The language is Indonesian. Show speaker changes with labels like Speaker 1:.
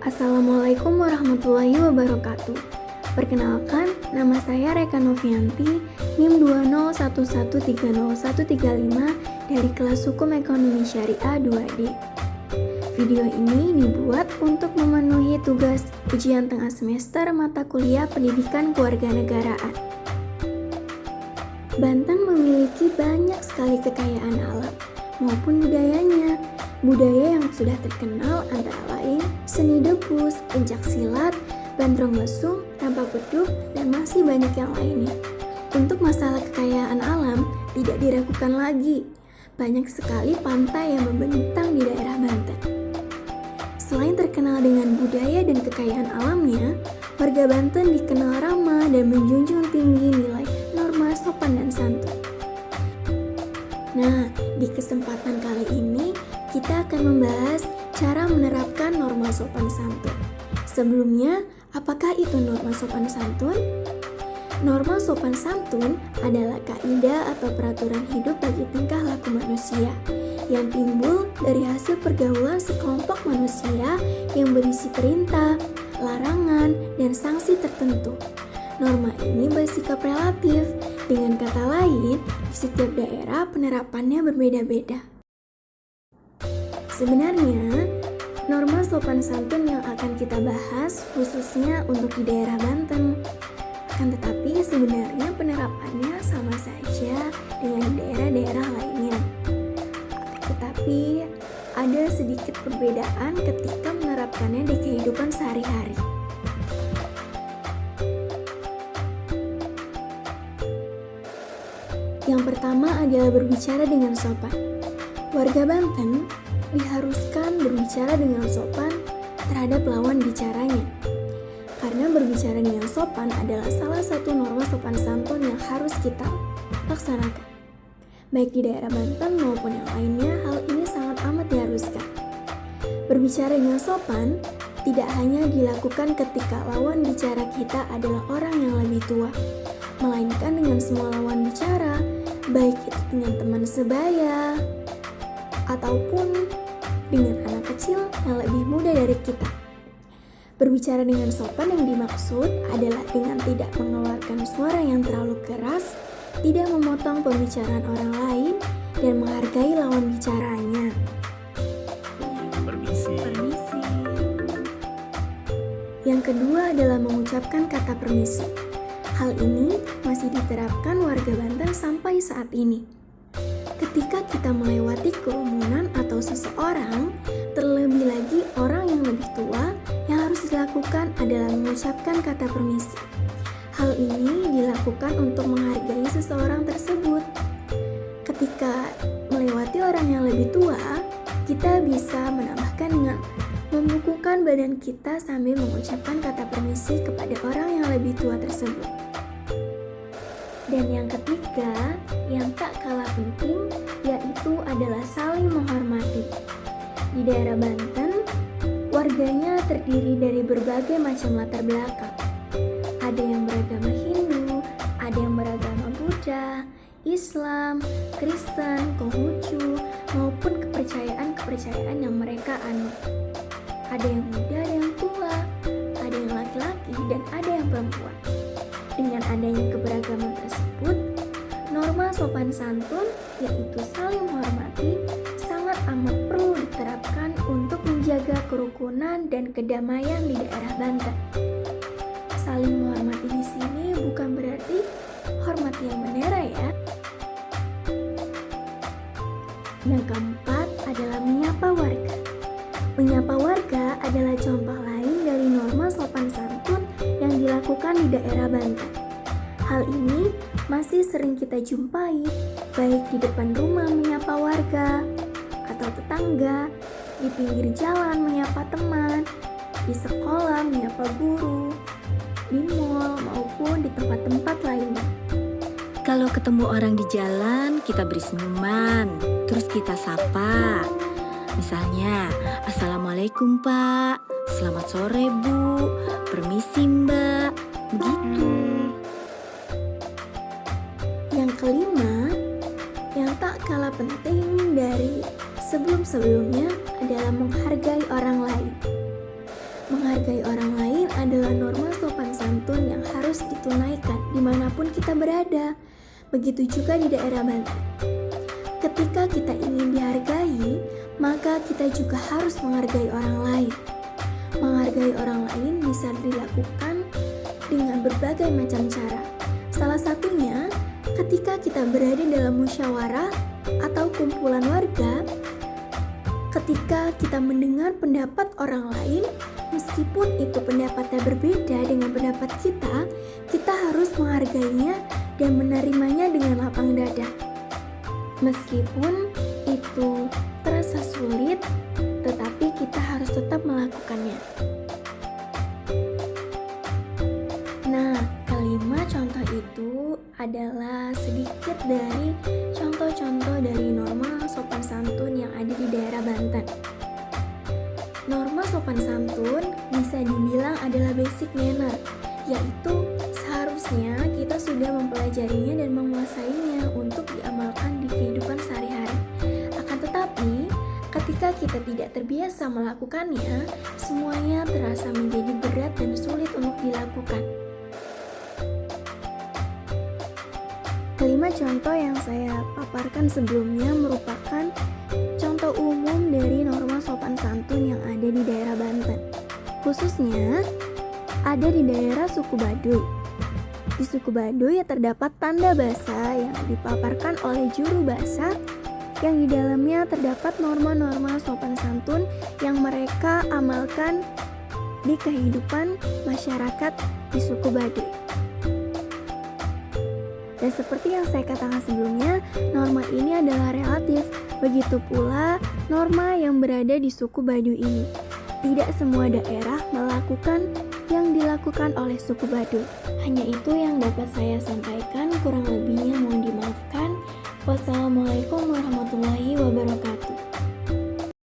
Speaker 1: Assalamualaikum warahmatullahi wabarakatuh. Perkenalkan, nama saya Reka Novianti, NIM 201130135 dari kelas Hukum Ekonomi Syariah 2D. Video ini dibuat untuk memenuhi tugas ujian tengah semester mata kuliah Pendidikan Kewarganegaraan. Banten memiliki banyak sekali kekayaan alam maupun budayanya. Budaya yang sudah terkenal antara lain seni debus, pencak silat, bandrong lesung, rampak beduk, dan masih banyak yang lainnya. Untuk masalah kekayaan alam tidak diragukan lagi. Banyak sekali pantai yang membentang di daerah Banten. Selain terkenal dengan budaya dan kekayaan alamnya, warga Banten dikenal ramah dan menjunjung tinggi nilai norma sopan dan santun. Nah, di kesempatan kali ini kita akan membahas cara menerapkan norma sopan santun. Sebelumnya, apakah itu norma sopan santun? Norma sopan santun adalah kaidah atau peraturan hidup bagi tingkah laku manusia yang timbul dari hasil pergaulan sekelompok manusia yang berisi perintah, larangan, dan sanksi tertentu. Norma ini bersikap relatif, dengan kata lain, di setiap daerah penerapannya berbeda-beda. Sebenarnya, norma sopan santun yang akan kita bahas khususnya untuk di daerah Banten. Akan tetapi sebenarnya penerapannya sama saja dengan daerah-daerah lainnya. Tetapi ada sedikit perbedaan ketika menerapkannya di kehidupan sehari-hari. Yang pertama adalah berbicara dengan sopan. Warga Banten diharuskan berbicara dengan sopan terhadap lawan bicaranya. Karena berbicara dengan sopan adalah salah satu norma sopan santun yang harus kita laksanakan. Baik di daerah Banten maupun yang lainnya, hal ini sangat amat diharuskan. Berbicara dengan sopan tidak hanya dilakukan ketika lawan bicara kita adalah orang yang lebih tua, melainkan dengan semua lawan bicara, baik itu dengan teman sebaya ataupun dengan anak kecil yang lebih muda dari kita. Berbicara dengan sopan yang dimaksud adalah dengan tidak mengeluarkan suara yang terlalu keras, tidak memotong pembicaraan orang lain, dan menghargai lawan bicaranya.
Speaker 2: Permisi.
Speaker 1: Yang kedua adalah mengucapkan kata permisi. Hal ini masih diterapkan warga Banten sampai saat ini. Ketika kita melewati kerumunan atau seseorang, terlebih lagi orang yang lebih tua, yang harus dilakukan adalah mengucapkan kata permisi. Hal ini dilakukan untuk menghargai seseorang tersebut. Ketika melewati orang yang lebih tua, kita bisa menambahkan dengan membukukan badan kita sambil mengucapkan kata permisi kepada orang yang lebih tua tersebut. Dan yang ketiga, yang tak kalah penting, yaitu adalah saling menghormati. Di daerah Banten, warganya terdiri dari berbagai macam latar belakang. Ada yang beragama Hindu, ada yang beragama Buddha, Islam, Kristen, Konghucu, maupun kepercayaan-kepercayaan yang mereka anut. Ada yang muda, ada yang tua, ada yang laki-laki, dan ada yang perempuan. Dengan adanya keberagaman tersebut, norma sopan santun, yaitu saling menghormati, sangat amat perlu diterapkan untuk menjaga kerukunan dan kedamaian di daerah Banten. Saling menghormati di sini bukan berarti hormat yang bendera ya. Yang keempat adalah menyapa warga. Menyapa warga adalah contoh lain dari norma sopan santun yang dilakukan di daerah Banten. Hal ini masih sering kita jumpai, baik di depan rumah menyapa warga, atau tetangga, di pinggir jalan menyapa teman, di sekolah menyapa guru, di mal maupun di tempat-tempat lainnya.
Speaker 2: Kalau ketemu orang di jalan, kita beri senyuman, terus kita sapa. Misalnya, Assalamualaikum Pak, selamat sore Bu, permisi Mbak, begitu.
Speaker 1: Yang kelima, yang tak kalah penting dari sebelum-sebelumnya adalah menghargai orang lain. Menghargai orang lain adalah norma sopan santun yang harus ditunaikan dimanapun kita berada. Begitu juga di daerah Banten. Ketika kita ingin dihargai, maka kita juga harus menghargai orang lain. Menghargai orang lain bisa dilakukan dengan berbagai macam cara. Salah satunya, ketika kita berada dalam musyawarah atau kumpulan warga, ketika kita mendengar pendapat orang lain, meskipun itu pendapatnya berbeda dengan pendapat kita harus menghargainya dan menerimanya dengan lapang dada. Meskipun itu terasa sulit, tetapi kita harus tetap melakukannya. Nah, kelima contoh itu adalah sedikit dari contoh-contoh dari norma sopan santun yang ada di daerah Banten. Norma sopan santun bisa dibilang adalah basic manner, yaitu seharusnya kita sudah mempelajarinya dan menguasainya untuk diamalkan di kehidupan sehari-hari. Akan tetapi, ketika kita tidak terbiasa melakukannya, semuanya terasa menjadi berat dan sulit untuk dilakukan. Kelima contoh yang saya paparkan sebelumnya merupakan contoh umum dari norma sopan santun yang ada di daerah Banten. Khususnya ada di daerah suku Baduy. Di suku Baduy terdapat tanda bahasa yang dipaparkan oleh juru bahasa yang di dalamnya terdapat norma-norma sopan santun yang mereka amalkan di kehidupan masyarakat di suku Baduy. Dan seperti yang saya katakan sebelumnya, norma ini adalah relatif. Begitu pula norma yang berada di suku Baduy ini. Tidak semua daerah melakukan yang dilakukan oleh suku Baduy. Hanya itu yang dapat saya sampaikan, kurang lebihnya mohon dimaafkan. Wassalamualaikum warahmatullahi wabarakatuh.